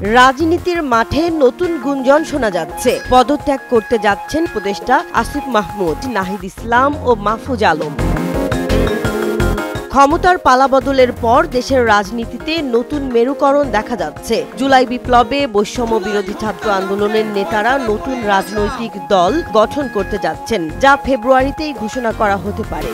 রাজনীতির মাঠে নতুন গুঞ্জন শোনা যাচ্ছে। পদত্যাগ করতে যাচ্ছেন উপদেষ্টা আসিফ মাহমুদ, নাহিদ ইসলাম ও মাহফুজ আলম। ক্ষমতার পালাবদলের পর দেশের রাজনীতিতে নতুন মেরুকরণ দেখা যাচ্ছে। জুলাই বিপ্লবে বৈষম্য বিরোধী ছাত্র আন্দোলনের নেতারা নতুন রাজনৈতিক দল গঠন করতে যাচ্ছেন, যা ফেব্রুয়ারিতেই ঘোষণা করা হতে পারে।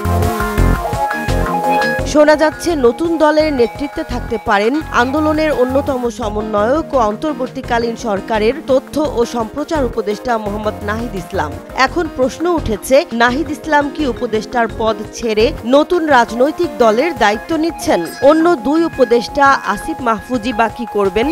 শোনা যাচ্ছে নতুন দলের নেতৃত্বে থাকতে পারেন আন্দোলনের অন্যতম সমন্বয়ক ও অন্তর্বর্তীকালীন সরকারের তথ্য ও সম্প্রচার উপদেষ্টা মোহাম্মদ নাহিদ ইসলাম। এখন প্রশ্ন উঠেছে, নাহিদ ইসলাম কি উপদেষ্টার পদ ছেড়ে নতুন রাজনৈতিক দলের দায়িত্ব নিচ্ছেন? অন্য দুই উপদেষ্টা আসিফ মাহফুজই বা কি করবেন?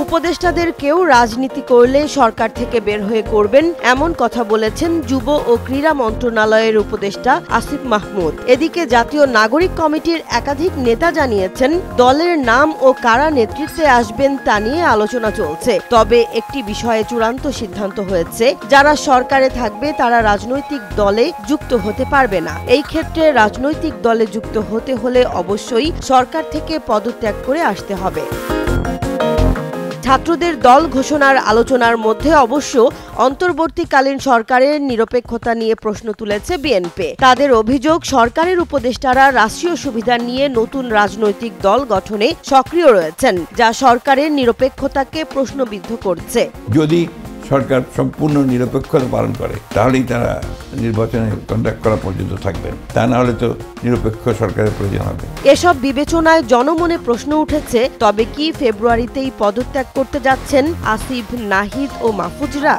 উপদেষ্টাদের কেউ রাজনীতি করলে সরকার থেকে বের হয়ে করবেন, এমন কথা বলেছেন যুব ও ক্রীড়া মন্ত্রণালয়ের উপদেষ্টা আসিফ মাহমুদ। এদিকে জাতীয় নাগরিক কমিটির একাধিক নেতা জানিয়েছেন, দলের নাম ও কারা নেতৃত্বে আসবেন তা নিয়ে আলোচনা চলছে। তবে একটি বিষয়ে চূড়ান্ত সিদ্ধান্ত হয়েছে, যারা সরকারে থাকবে তারা রাজনৈতিক দলে যুক্ত হতে পারবে না। এই ক্ষেত্রে রাজনৈতিক দলে যুক্ত হতে হলে অবশ্যই সরকার থেকে পদত্যাগ করে আসতে হবে। ছাত্রদের দল ঘোষণার আলোচনার মধ্যে অবশ্য অন্তর্বর্তীকালীন সরকারের নিরপেক্ষতা নিয়ে প্রশ্ন তুলেছে বিএনপি। তাদের অভিযোগ, সরকারের উপদেষ্টারা রাষ্ট্রীয় সুবিধা নিয়ে নতুন রাজনৈতিক দল গঠনে সক্রিয় রয়েছেন, যা সরকারের নিরপেক্ষতাকে প্রশ্নবিদ্ধ করছে। যদি সরকার সম্পূর্ণ নিরপেক্ষতা পালন করে তাহলেই তারা নির্বাচনে কন্ডাক্ট করা পর্যন্ত থাকবেন, তা না হলে তো নিরপেক্ষ সরকারের প্রয়োজন হবে। এসব বিবেচনায় জনমনে প্রশ্ন উঠেছে, তবে কি ফেব্রুয়ারিতেই পদত্যাগ করতে যাচ্ছেন আসিফ, নাহিদ ও মাহফুজরা?